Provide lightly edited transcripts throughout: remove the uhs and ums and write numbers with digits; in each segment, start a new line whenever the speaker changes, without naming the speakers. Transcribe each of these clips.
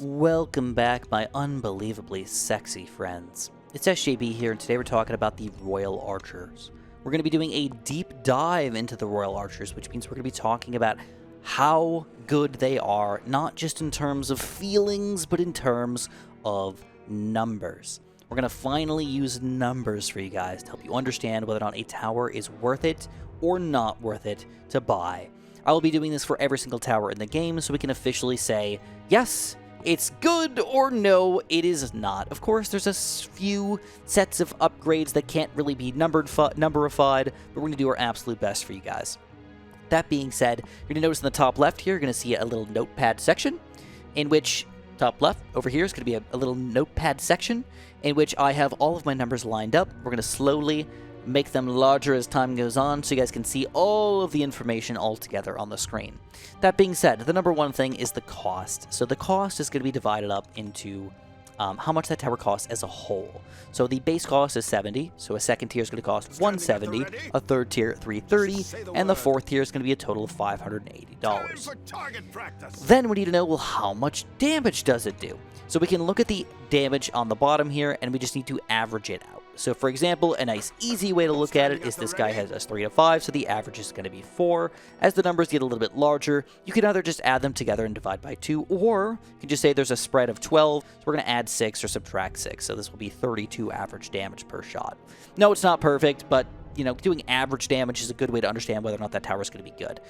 Welcome back, my unbelievably sexy friends. It's SJB here, and today we're talking about the Royal Archers. We're going to be doing a deep dive into the Royal Archers, which means we're going to be talking about how good they are, not just in terms of feelings, but in terms of numbers. We're going to finally use numbers for you guys to help you understand whether or not a tower is worth it or not worth it to buy. I will be doing this for every single tower in the game, so we can officially say, yes, it's good, or no, it is not. Of course, there's a few sets of upgrades that can't really be numberified, but we're going to do our absolute best for you guys. That being said, you're going to notice in the top left here, you're going to see a little notepad section, in which, top left over here is going to be a little notepad section, in which I have all of my numbers lined up. We're going to slowly make them larger as time goes on so you guys can see all of the information all together on the screen. That being said, the number one thing is the cost. So the cost is going to be divided up into how much that tower costs as a whole. So the base cost is 70, so a second tier is going to cost 170, a third tier 330, and the fourth tier is going to be a total of $580. Then we need to know, well, how much damage does it do? So we can look at the damage on the bottom here, and we just need to average it out. So for example, a nice easy way to look at it is this guy has us 3 to 5, so the average is going to be 4. As the numbers get a little bit larger, you can either just add them together and divide by 2, or you can just say there's a spread of 12, so we're going to add 6 or subtract 6, so this will be 32 average damage per shot. No, it's not perfect, but you know, doing average damage is a good way to understand whether or not that tower is going to be good.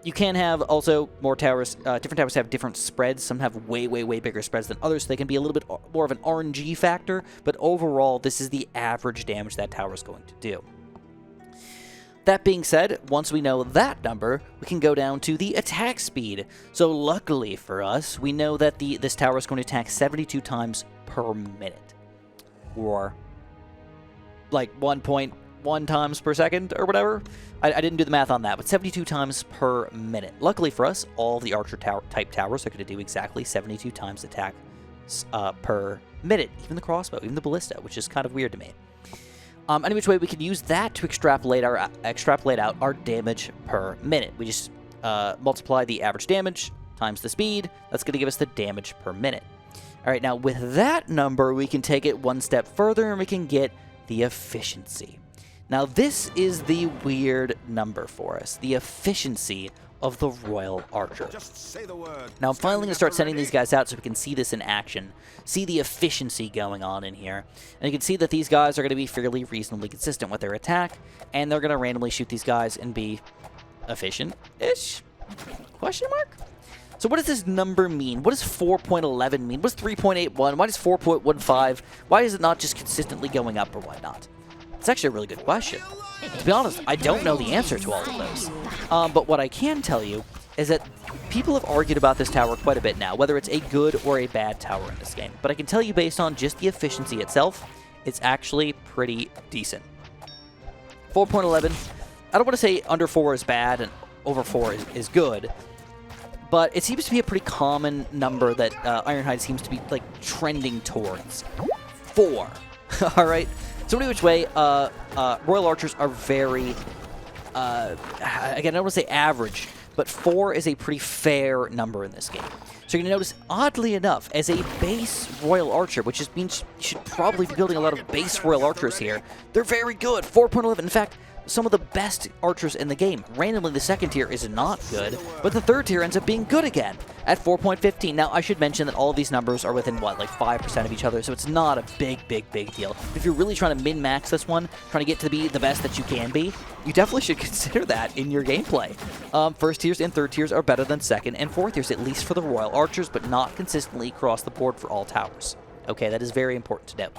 You can have also more towers. Different towers have different spreads. Some have way bigger spreads than others, so they can be a little bit more of an RNG factor. But overall, this is the average damage that tower is going to do. That being said, once we know that number, we can go down to the attack speed. So luckily for us, we know that this tower is going to attack 72 times per minute, or like 1.1 times per second or whatever. I didn't do the math on that, but 72 times per minute. Luckily for us, all the archer type towers are going to do exactly 72 times attack per minute. Even the crossbow, even the ballista, which is kind of weird to me. Any which way, we can use that to extrapolate out our damage per minute. We just multiply the average damage times the speed. That's going to give us the damage per minute. All right, now with that number, we can take it one step further and we can get the efficiency. Now, this is the weird number for us, the efficiency of the Royal Archer. Now, I'm finally going to start sending these guys out so we can see this in action, see the efficiency going on in here. And you can see that these guys are going to be fairly reasonably consistent with their attack, and they're going to randomly shoot these guys and be efficient-ish? Question mark? So what does this number mean? What does 4.11 mean? What does 3.81? Why does 4.15? Why is it not just consistently going up or whatnot? It's actually a really good question. To be honest, I don't know the answer to all of those. But what I can tell you is that people have argued about this tower quite a bit now, whether it's a good or a bad tower in this game. But I can tell you, based on just the efficiency itself, it's actually pretty decent. 4.11, I don't want to say under 4 is bad and over 4 is good, but it seems to be a pretty common number that Ironhide seems to be like trending towards. 4. All right. So any which way, Royal Archers are very, again, I don't want to say average, but 4 is a pretty fair number in this game. So you're going to notice, oddly enough, as a base Royal Archer, which just means you should probably be building a lot of base Royal Archers here, they're very good. 4.11, in fact, some of the best archers in the game. Randomly, the second tier is not good, but the third tier ends up being good again at 4.15. Now, I should mention that all of these numbers are within, what, like 5% of each other, so it's not a big deal. If you're really trying to min-max this one, trying to get to be the best that you can be, you definitely should consider that in your gameplay. First tiers and third tiers are better than second and fourth tiers, at least for the Royal Archers, but not consistently across the board for all towers. Okay, that is very important to note.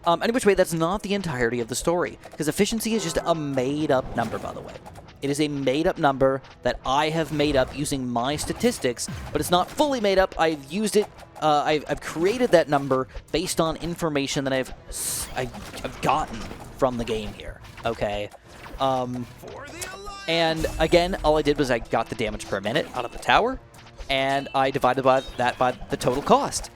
Any which way, that's not the entirety of the story, because efficiency is just a made-up number, by the way. It is a made-up number that I have made up using my statistics, but it's not fully made up. I've used it, I've created that number based on information that I've gotten from the game here, okay? And again, all I did was I got the damage per minute out of the tower, and I divided that by the total cost.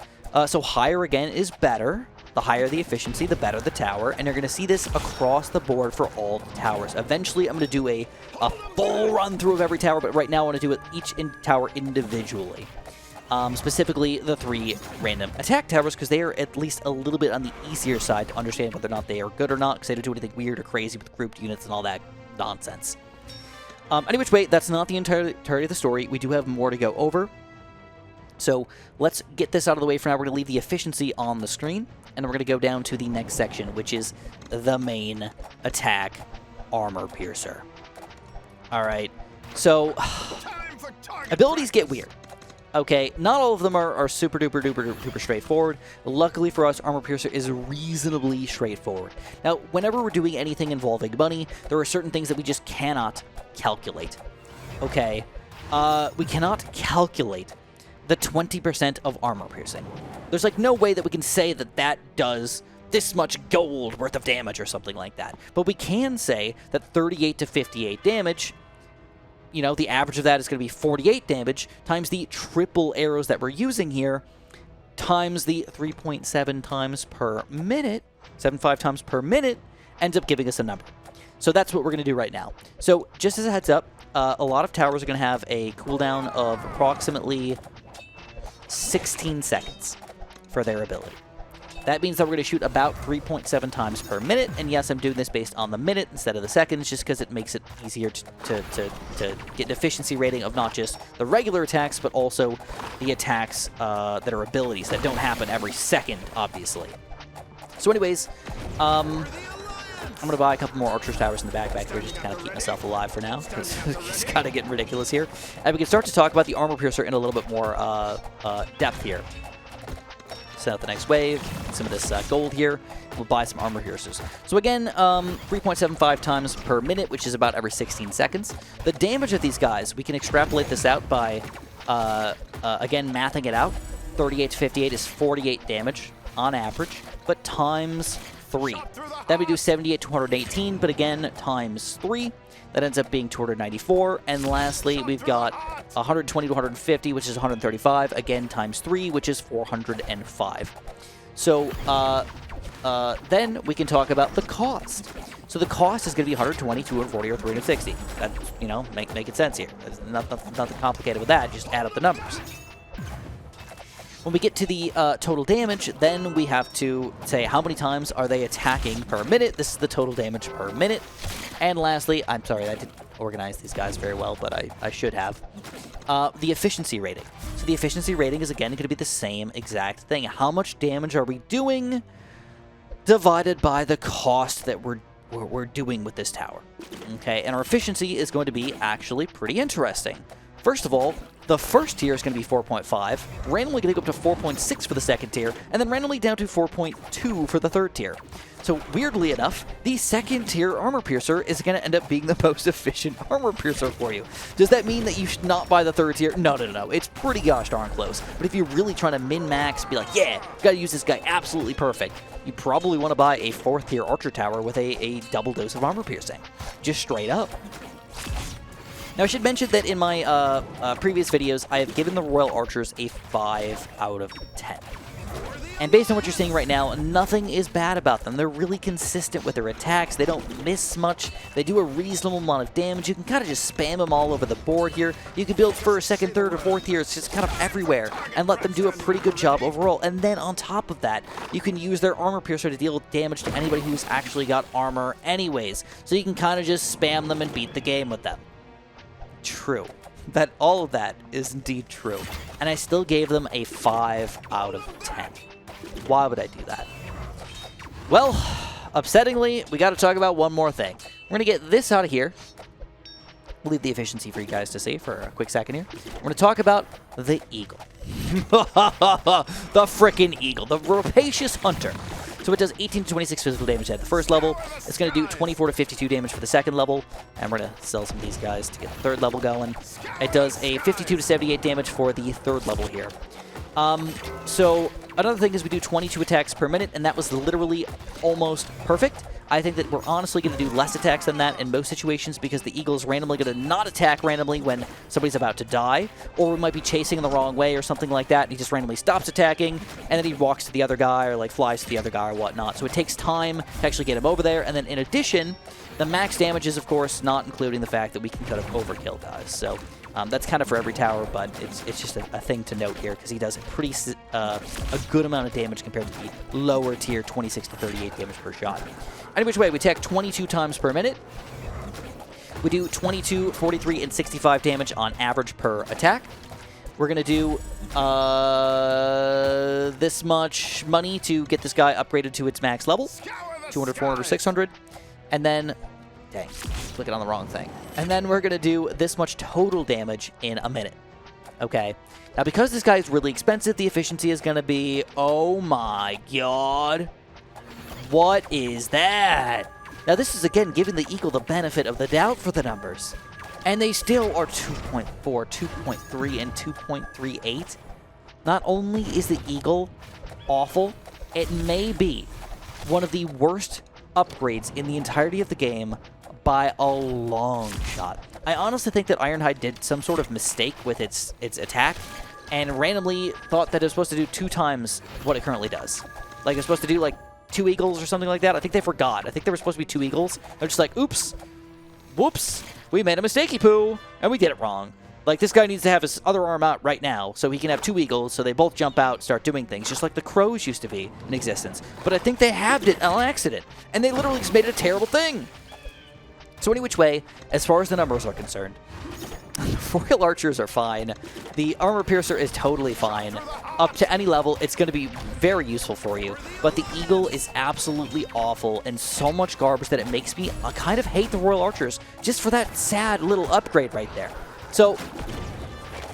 So higher, again, is better. The higher the efficiency, the better the tower, and you're going to see this across the board for all the towers. Eventually, I'm going to do a full run-through of every tower, but right now I want to do each tower individually. specifically the 3 random attack towers, because they are at least a little bit on the easier side to understand whether or not they are good or not, because they don't do anything weird or crazy with grouped units and all that nonsense. Any which way, that's not the entirety of the story. We do have more to go over. So let's get this out of the way for now. We're going to leave the efficiency on the screen, and we're going to go down to the next section, which is the main attack armor piercer. All right, so abilities get weird. Okay, not all of them are super duper straightforward. Luckily for us, Armor Piercer is reasonably straightforward. Now, whenever we're doing anything involving money, there are certain things that we just cannot calculate. Okay, we cannot calculate the 20% of armor piercing. There's like no way that we can say that that does this much gold worth of damage or something like that. But we can say that 38 to 58 damage, you know, the average of that is going to be 48 damage times the triple arrows that we're using here times the 3.7 times per minute, 7.5 times per minute, ends up giving us a number. So that's what we're going to do right now. So just as a heads up, a lot of towers are going to have a cooldown of approximately 16 seconds for their ability. That means that we're going to shoot about 3.7 times per minute, and yes, I'm doing this based on the minute instead of the seconds, just because it makes it easier to get an efficiency rating of not just the regular attacks, but also the attacks that are abilities that don't happen every second, obviously. So anyways, I'm going to buy a couple more Archer's Towers in the backpack here just to kind of keep myself alive for now, because it's kind of getting ridiculous here. And we can start to talk about the Armor Piercer in a little bit more depth here. Set out the next wave, some of this gold here. We'll buy some Armor Piercers. So again, 3.75 times per minute, which is about every 16 seconds. The damage of these guys, we can extrapolate this out by, again, mathing it out. 38 to 58 is 48 damage on average, but times 3. Then we do 78 to 118, but again, times 3. That ends up being 294. And lastly, we've got 120 to 150, which is 135. Again, times 3, which is 405. So then we can talk about the cost. So the cost is going to be 120, 240, or 360. That, you know, making sense here. There's nothing complicated with that. Just add up the numbers. When we get to the total damage, then we have to say how many times are they attacking per minute. This is the total damage per minute. And lastly, I'm sorry, I didn't organize these guys very well, but I should have. The efficiency rating. So the efficiency rating is, again, going to be the same exact thing. How much damage are we doing divided by the cost that we're doing with this tower. Okay, and our efficiency is going to be actually pretty interesting. First of all, the first tier is going to be 4.5, randomly going to go up to 4.6 for the second tier, and then randomly down to 4.2 for the third tier. So weirdly enough, the second tier Armor Piercer is going to end up being the most efficient Armor Piercer for you. Does that mean that you should not buy the third tier? No. It's pretty gosh darn close. But if you're really trying to min-max, be like, yeah, got to use this guy absolutely perfect, you probably want to buy a fourth tier Archer Tower with a double dose of Armor Piercing. Just straight up. Now, I should mention that in my previous videos, I have given the Royal Archers a 5 out of 10. And based on what you're seeing right now, nothing is bad about them. They're really consistent with their attacks. They don't miss much. They do a reasonable amount of damage. You can kind of just spam them all over the board here. You can build first, second, third, or fourth tier. It's just kind of everywhere and let them do a pretty good job overall. And then on top of that, you can use their Armor Piercer to deal damage to anybody who's actually got armor anyways. So you can kind of just spam them and beat the game with them. True. That all of that is indeed true. And I still gave them a 5 out of 10. Why would I do that? Well, upsettingly, we got to talk about one more thing. We're going to get this out of here. We'll leave the efficiency for you guys to see for a quick second here. We're going to talk about the Eagle. The frickin' Eagle. The Rapacious Hunter. So it does 18 to 26 physical damage at the first level. It's going to do 24 to 52 damage for the second level. And we're going to sell some of these guys to get the third level going. It does a 52 to 78 damage for the third level here. So another thing is we do 22 attacks per minute, and that was literally almost perfect. I think that we're honestly going to do less attacks than that in most situations because the Eagle is randomly going to not attack randomly when somebody's about to die, or we might be chasing in the wrong way or something like that, and he just randomly stops attacking, and then he walks to the other guy or like flies to the other guy or whatnot. So it takes time to actually get him over there, and then in addition, the max damage is, of course, not including the fact that we can kind of overkill guys. So That's kind of for every tower, but it's just a thing to note here because he does a good amount of damage compared to the lower tier 26 to 38 damage per shot. Any which way, we attack 22 times per minute. We do 22, 43, and 65 damage on average per attack. We're going to do this much money to get this guy upgraded to its max level. 200, 400, 600. And then, dang, clicking on the wrong thing. And then we're going to do this much total damage in a minute. Okay. Now, because this guy is really expensive, the efficiency is going to be, oh my god. What is that? Now, this is, again, giving the Eagle the benefit of the doubt for the numbers. And they still are 2.4, 2.3, and 2.38. Not only is the Eagle awful, it may be one of the worst upgrades in the entirety of the game by a long shot. I honestly think that Ironhide did some sort of mistake with its attack and randomly thought that it was supposed to do 2 times what it currently does. Like, it's supposed to do, like, 2 eagles or something like that. I think they forgot. I think there were supposed to be 2 eagles. They're just like, oops, whoops, we made a mistakey poo, and we did it wrong. Like, this guy needs to have his other arm out right now so he can have 2 eagles so they both jump out, start doing things, just like the crows used to be in existence. But I think they halved it on accident, and they literally just made it a terrible thing. So any which way, as far as the numbers are concerned, Royal Archers are fine. The Armor Piercer is totally fine. Up to any level, it's going to be very useful for you. But the Eagle is absolutely awful and so much garbage that it makes me kind of hate the Royal Archers just for that sad little upgrade right there. So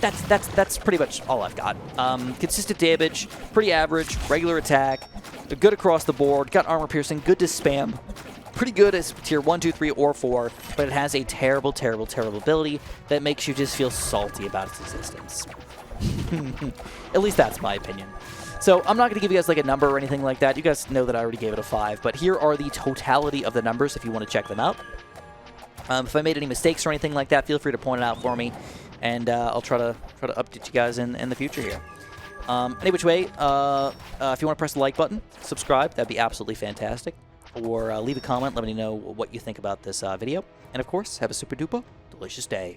that's pretty much all I've got. Consistent damage, pretty average, regular attack, good across the board, got Armor Piercing, good to spam. Pretty good as tier 1, 2, 3, or 4, but it has a terrible, terrible, terrible ability that makes you just feel salty about its existence. At least that's my opinion. So I'm not going to give you guys like a number or anything like that. You guys know that I already gave it a 5, but here are the totality of the numbers if you want to check them out. If I made any mistakes or anything like that, feel free to point it out for me, and I'll try to update you guys in the future here. Any which way, if you want to press the like button, subscribe, that'd be absolutely fantastic. Or leave a comment, let me know what you think about this video. And of course, have a super duper delicious day.